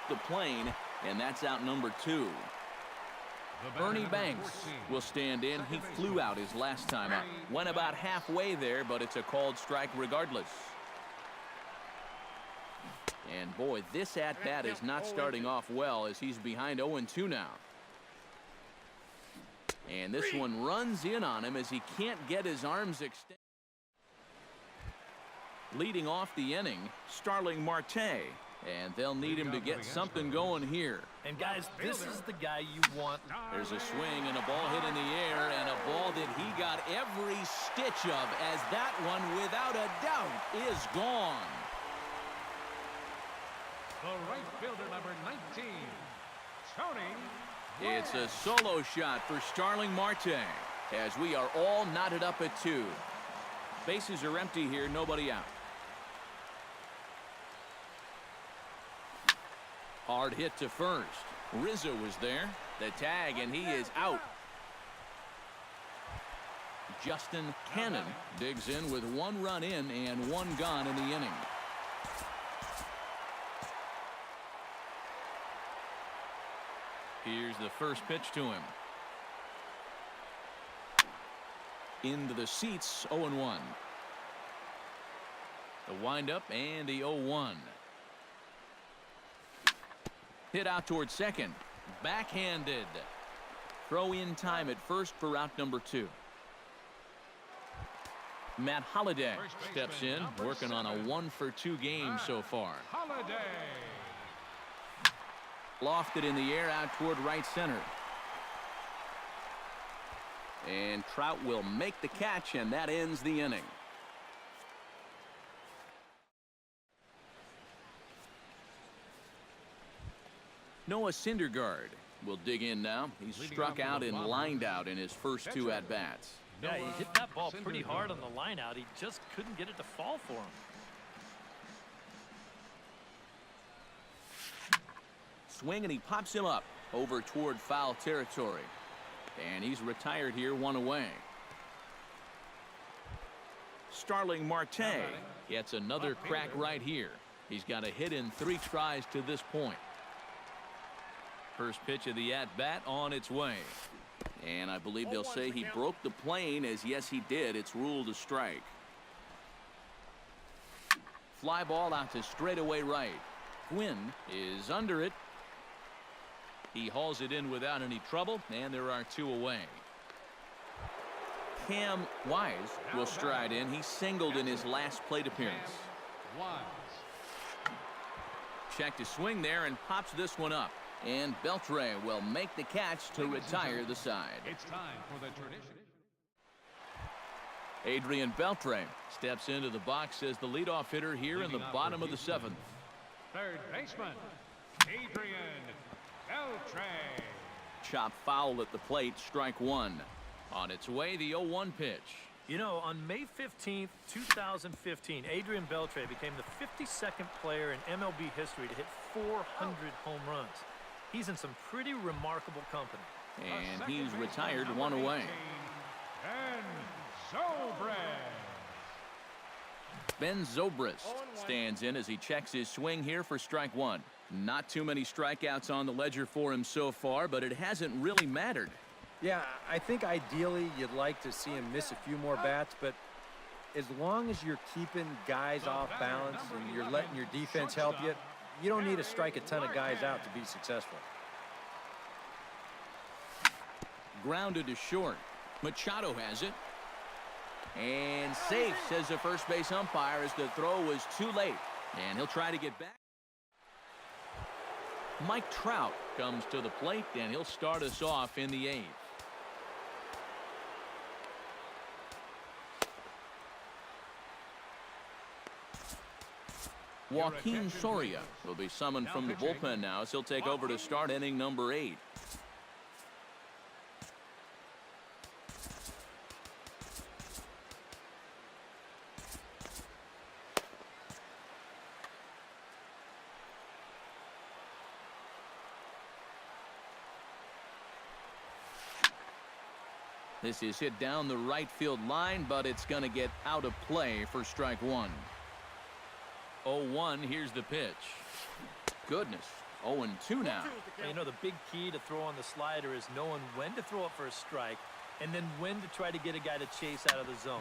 the plane, and that's out number 2. Ernie Banks will stand in. He flew out his last time up. Went about halfway there, but it's a called strike regardless. And boy, this at-bat is not starting off well as he's behind 0-2 now. And this one runs in on him as he can't get his arms extended. Leading off the inning, Starling Marte. And they'll need him to get something going here. And guys, this is the guy you want. There's a swing and a ball hit in the air, and a ball that he got every stitch of, as that one, without a doubt, is gone. The right fielder, number 19, Tony. It's a solo shot for Starling Marte, as we are all knotted up at 2. Bases are empty here, nobody out. Hard hit to first. Rizzo was there. The tag, and he is out. Justin Cannon digs in with 1 run in and 1 gone in the inning. Here's the first pitch to him. Into the seats, 0-1. The windup and the 0-1. Hit out towards second. Backhanded. Throw in time at first for out number 2. Matt Holliday steps in, working on a 1-for-2 game so far. Holliday. Lofted in the air out toward right center. And Trout will make the catch, and that ends the inning. Noah Syndergaard will dig in now. He's struck out and lined out in his first 2 at-bats. Yeah, he hit that ball pretty hard on the line out. He just couldn't get it to fall for him. Swing, and he pops him up over toward foul territory. And he's retired here, 1 away. Starling Marte gets another crack right here. He's got a hit in 3 tries to this point. First pitch of the at-bat on its way. And I believe they'll say he broke the plane, as yes, he did. It's ruled a strike. Fly ball out to straightaway right. Quinn is under it. He hauls it in without any trouble, and there are 2 away. Cam Wise will stride in. He singled in his last plate appearance. Check to swing there and pops this one up. And Beltre will make the catch to retire the side. It's time for the tradition. Adrian Beltre steps into the box as the leadoff hitter here in the bottom of the 7th. Third baseman, Adrian Beltre. Chop foul at the plate, strike 1. On its way, the 0-1 pitch. You know, on May 15th, 2015, Adrian Beltre became the 52nd player in MLB history to hit 400 home runs. He's in some pretty remarkable company. And he's retired, 1 away. Ben Zobrist stands in as he checks his swing here for strike 1. Not too many strikeouts on the ledger for him so far, but it hasn't really mattered. Yeah, I think ideally you'd like to see him miss a few more bats, but as long as you're keeping guys off balance and you're letting your defense help you, you don't need to strike a ton of guys out to be successful. Grounded to short. Machado has it. And safe, says the first base umpire, as the throw was too late. And he'll try to get back. Mike Trout comes to the plate, and he'll start us off in the 8th. Joaquin Soria will be summoned from the bullpen now as he'll take over to start inning number 8. This is hit down the right field line, but it's going to get out of play for strike 1. 0-1, here's the pitch. Goodness, 0-2 now. And you know, the big key to throw on the slider is knowing when to throw it for a strike and then when to try to get a guy to chase out of the zone.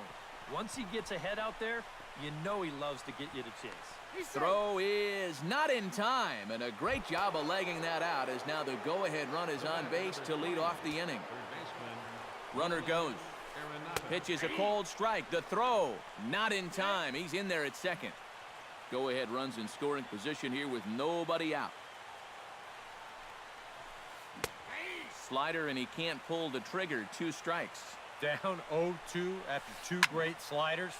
Once he gets ahead out there, you know he loves to get you to chase. Throw is not in time, and a great job of legging that out as now the go-ahead run is on base to lead off the inning. Runner goes. Pitch is a cold strike. The throw, not in time. He's in there at second. Go-ahead runs in scoring position here with nobody out. Slider, and he can't pull the trigger. 2 strikes. Down 0-2 after 2 great sliders.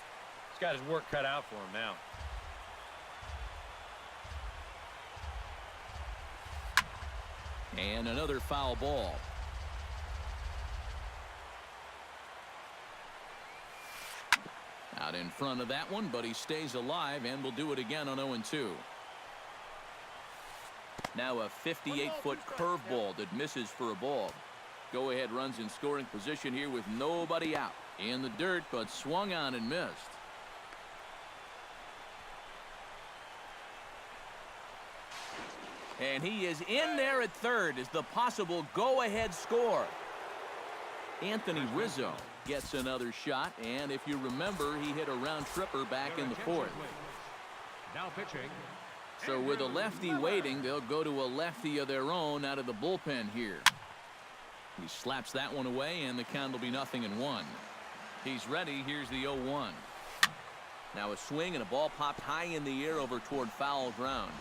He's got his work cut out for him now. And another foul ball. Out in front of that one, but he stays alive and will do it again on 0-2. Now a 58-foot curveball that misses for a ball. Go-ahead runs in scoring position here with nobody out. In the dirt, but swung on and missed. And he is in there at third as the possible go-ahead score. Anthony Rizzo gets another shot, and if you remember, he hit a round tripper back in the 4th. Now pitching. So with a lefty waiting, they'll go to a lefty of their own out of the bullpen here. He slaps that one away, and the count will be 0-1. He's ready. Here's the 0-1. Now a swing, and a ball popped high in the air over toward foul ground.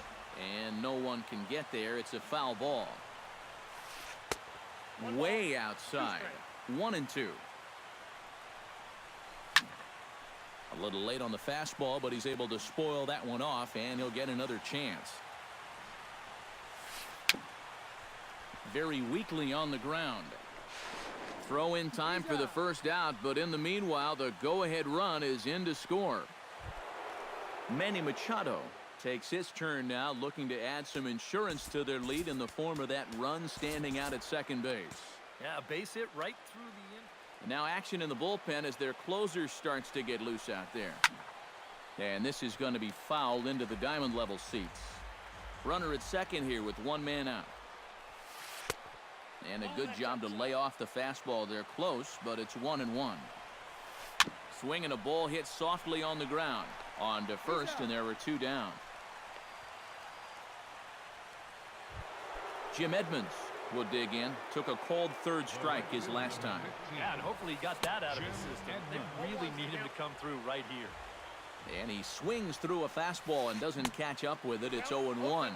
And no one can get there. It's a foul ball. Way outside. 1-2. A little late on the fastball, but he's able to spoil that one off, and he'll get another chance. Very weakly on the ground. Throw in time for the first out, but in the meanwhile, the go-ahead run is in to score. Manny Machado takes his turn now, looking to add some insurance to their lead in the form of that run standing out at second base. Yeah, a base hit right through the end. Now action in the bullpen as their closer starts to get loose out there. And this is going to be fouled into the diamond level seats. Runner at second here with 1 man out. And a good job to lay off the fastball. They're close, but it's 1-1. Swing and a ball hit softly on the ground. On to first, and there were 2 down. Jim Edmonds will dig in. Took a called third strike his last time. Yeah, and hopefully he got that out of his system. They really need him to come through right here. And he swings through a fastball and doesn't catch up with it. It's 0-1.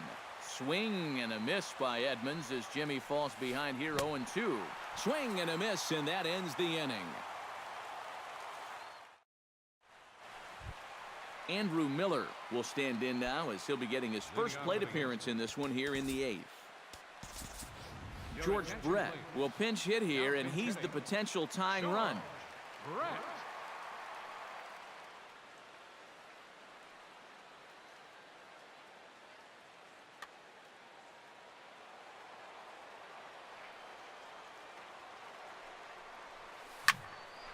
Swing and a miss by Edmonds as Jimmy falls behind here. 0-2. Swing and a miss, and that ends the inning. Andrew Miller will stand in now as he'll be getting his first plate appearance in this one here in the 8th. George Brett will pinch hit here, and he's the potential tying run. Brett.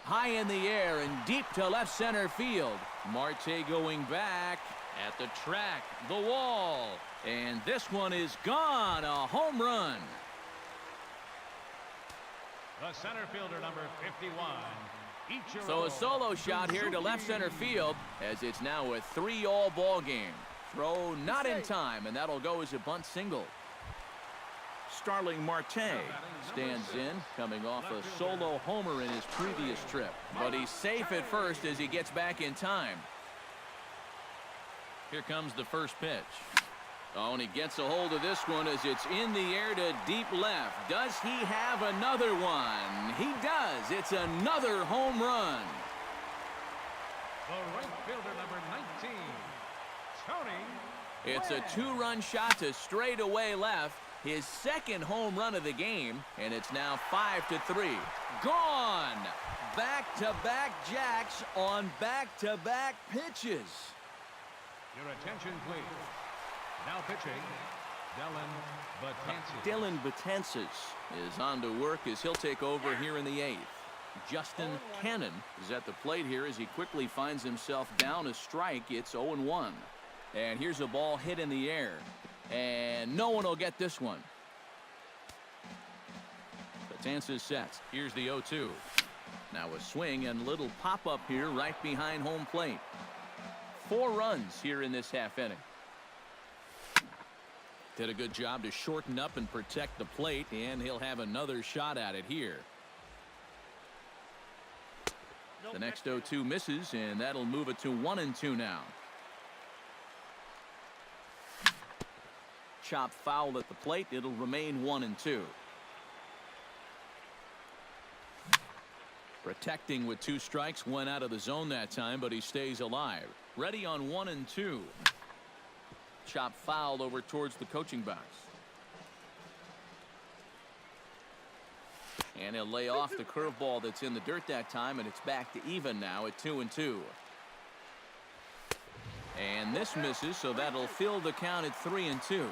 High in the air and deep to left center field. Marte going back at the track, the wall, and this one is gone. A home run. The center fielder, number 51. So a solo shot here to left center field as it's now a 3-all ball game. Throw not in time, and that'll go as a bunt single. Starling Marte stands in, coming off a solo homer in his previous trip. But he's safe at first as he gets back in time. Here comes the first pitch. Oh, and he gets a hold of this one as it's in the air to deep left. Does he have another one? He does. It's another home run. The right fielder, number 19, Tony. It's a 2-run shot to straightaway left. His second home run of the game, and it's now 5-3. Gone! Back-to-back jacks on back-to-back pitches. Your attention, please. Now pitching, Dylan Betances is on to work as he'll take over here in the 8th. Justin Cannon is at the plate here as he quickly finds himself down a strike. It's 0-1. And here's a ball hit in the air. And no one will get this one. Batanzas sets. Here's the 0-2. Now a swing and little pop-up here right behind home plate. 4 runs here in this half inning. Did a good job to shorten up and protect the plate, and he'll have another shot at it here. The next 0-2 misses, and that'll move it to 1-2 now. Chop foul at the plate. It'll remain 1-2. Protecting with 2 strikes, went out of the zone that time, but he stays alive. Ready on 1-2. Chop fouled over towards the coaching box. And he'll lay off the curveball that's in the dirt that time, and it's back to even now at 2-2. And this misses, so that'll fill the count at 3-2.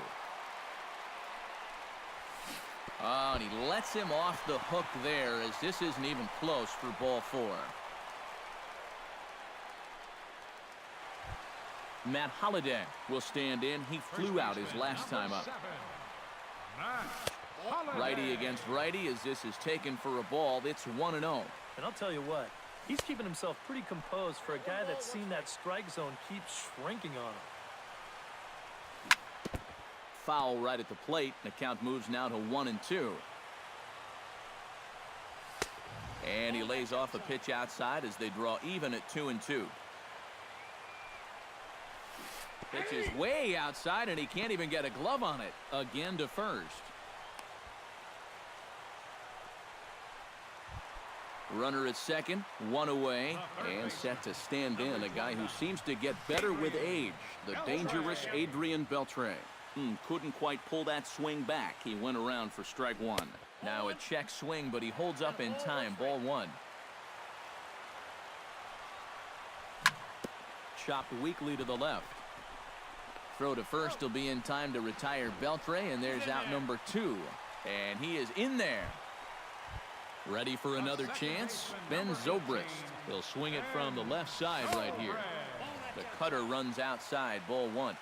Oh, and he lets him off the hook there, as this isn't even close for ball 4. Matt Holliday will stand in. He flew out his last time up. Righty against righty, as this is taken for a ball. It's 1-0. And I'll tell you what, he's keeping himself pretty composed for a guy that's seen that strike zone keep shrinking on him. Foul right at the plate. The count moves now to 1-2. And he lays off a pitch outside as they draw even at 2-2. Pitch is way outside, and he can't even get a glove on it. Again to first. Runner at second, 1 away, and set to stand in. A guy who seems to get better with age, the dangerous Adrian Beltre. Couldn't quite pull that swing back. He went around for strike 1. Now a check swing, but he holds up in time. Ball 1. Chopped weakly to the left. Throw to first will be in time to retire Beltre, and there's out number 2. And he is in there. Ready for another chance? Ben Zobrist. He'll swing it from the left side right here. The cutter runs outside. Ball 1.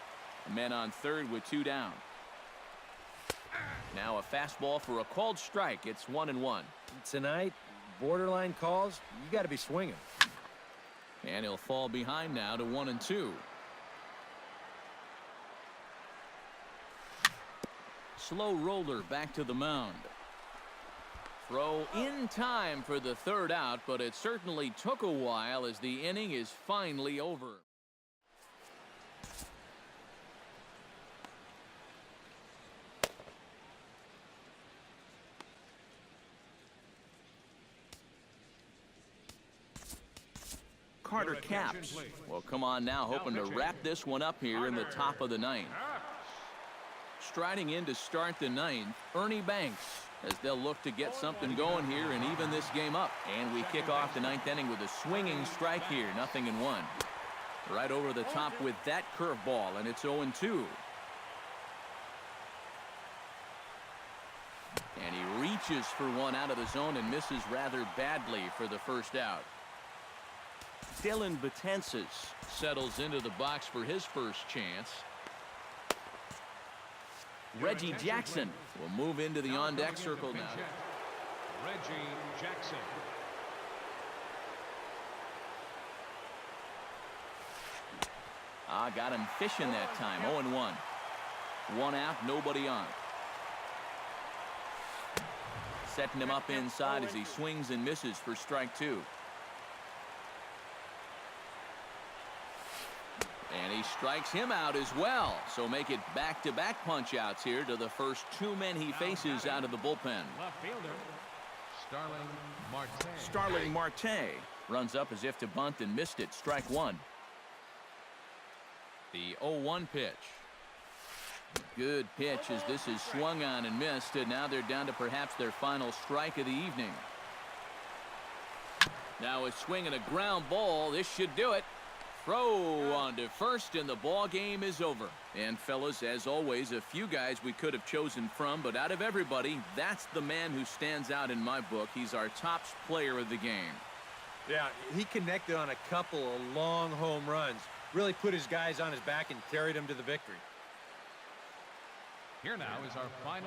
Men on third with 2 down. Now a fastball for a called strike. It's 1-1. Tonight, borderline calls, you got to be swinging. And he'll fall behind now to 1-2. Slow roller back to the mound. Throw in time for the 3rd out, but it certainly took a while as the inning is finally over. Carter Capps. Well, come on now, hoping to wrap this one up here in the top of the 9th. Striding in to start the 9th, Ernie Banks, as they'll look to get something going here and even this game up. And we kick off the 9th inning with a swinging strike here, 0-1. Right over the top with that curveball, and it's 0-2. And he reaches for one out of the zone and misses rather badly for the 1st out. Dylan Batanzas settles into the box for his first chance. Reggie Jackson will move into the on-deck circle now. Reggie Jackson. Got him fishing that time. 0-1. 1 out, nobody on. Setting him up inside as he swings and misses for strike 2. And he strikes him out as well. So make it back-to-back punch-outs here to the first 2 men he faces out of the bullpen. Left fielder, Starling Marte. Starling Marte runs up as if to bunt and missed it. Strike 1. The 0-1 pitch. Good pitch as this is swung on and missed. And now they're down to perhaps their final strike of the evening. Now a swing and a ground ball. This should do it. Throw on to first, and the ball game is over. And fellas, as always, a few guys we could have chosen from, but out of everybody, that's the man who stands out in my book. He's our top player of the game. Yeah, he connected on a couple of long home runs. Really put his guys on his back and carried them to the victory. Here now is our final